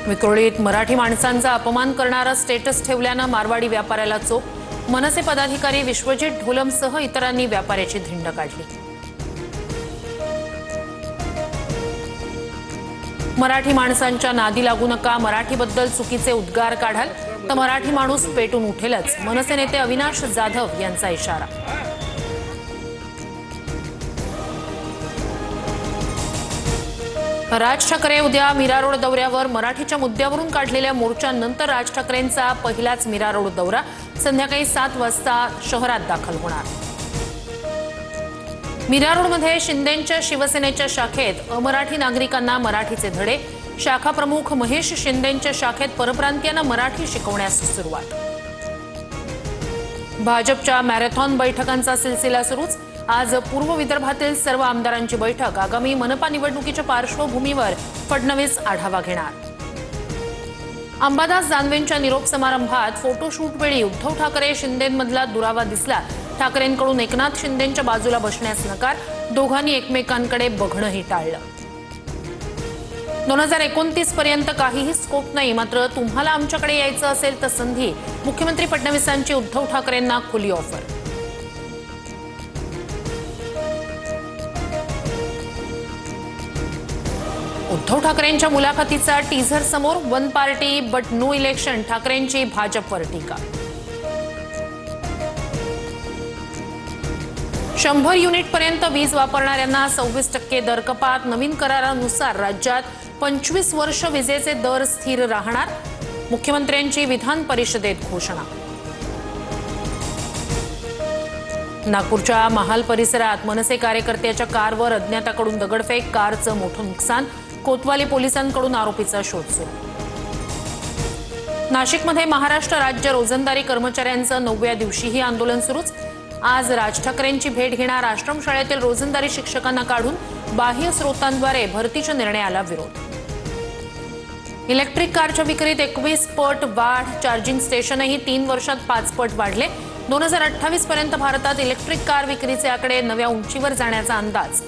विक्रोळीत मराठी माणसांचा अपमान करणारा स्टेटस ठेवल्यानं मारवाडी व्यापाऱ्याला चोप। मनसे पदाधिकारी विश्वजित ढोलमसह इतरांनी व्यापाऱ्याची धिंड काढली। मराठी माणसांच्या नादी लागू नका, मराठीबद्दल चुकीचे उद्गार काढाल तर मराठी माणूस पेटून उठेलच, मनसे नेते अविनाश जाधव यांचा इशारा। राज ठाकरे उद्या मीरा रोड दौऱ्यावर। मराठीच्या मुद्द्यावरून काढलेल्या मोर्चानंतर राज ठाकरेंचा पहिलाच मीरा रोड दौरा संध्याकाळी 7 वाजता शहरात दाखल होणार। मीरा रोडमध्ये शिंदेंच्या शिवसेनेच्या शाखेत अमराठी नागरिकांना मराठीचे धडे। शाखा प्रमुख महेश शिंदेंच्या शाखेत परप्रांतीयांना मराठी शिकवण्यास सुरुवात। भाजपच्या मॅरेथॉन बैठकांचा सिलसिला सुरूच। आज पूर्व विदर्भातील सर्व आमदारांची बैठक। आगामी मनपा निवडणुकीच्या पार्श्वभूमीवर फडणवीस आढावा घेणार। अंबादास दानवेंच्या निरोप समारंभात फोटोशूटवेळी उद्धव ठाकरे शिंदेंमधला दुरावा दिसला। ठाकरेंकडून एकनाथ शिंदेंच्या बाजूला बसण्यास नकार, दोघांनी एकमेकांकडे बघणंही टाळलं। 2029 पर्यंत काहीही स्कोप नाही, मात्र तुम्हाला आमच्याकडे यायचं असेल तर संधी। मुख्यमंत्री फडणवीसांची उद्धव ठाकरेंना खुली ऑफर। उद्धव ठाकरेंच्या मुलाखतीचा टीझर समोर। One party but no election, ठाकरेंची भाजपवर टीका। 100 युनिटपर्यंत वीज वापरणाऱ्यांना 26% दर कपात। नवीन करारानुसार राज्यात 25 वर्ष विजेचे दर स्थिर राहणार। मुख्यमंत्र्यांची विधान परिषदेत घोषणा। नागपूरच्या महाल परिसरात मनसे कार्यकर्त्याच्या कारवर अज्ञाताकडून दगडफेक, कारचं मोठं नुकसान। कोतवाली पोलिसांकडून आरोपीचा शोध सुरू। नाशिकमध्ये महाराष्ट्र राज्य रोजंदारी कर्मचाऱ्यांचं 9व्या दिवशीही आंदोलन सुरूच। आज राज ठाकरेंची भेट घेणार आश्रमशाळेतील रोजंदारी शिक्षकांना काढून बाह्य स्रोतांद्वारे भरतीच्या निर्णयाला विरोध। इलेक्ट्रिक कारच्या विक्रीत 21 पट वाढ, चार्जिंग स्टेशनही 3 वर्षात 5 पट वाढले। 2028 पर्यंत भारतात इलेक्ट्रिक कार विक्रीचे आकडे नव्या उंचीवर जाण्याचा अंदाज।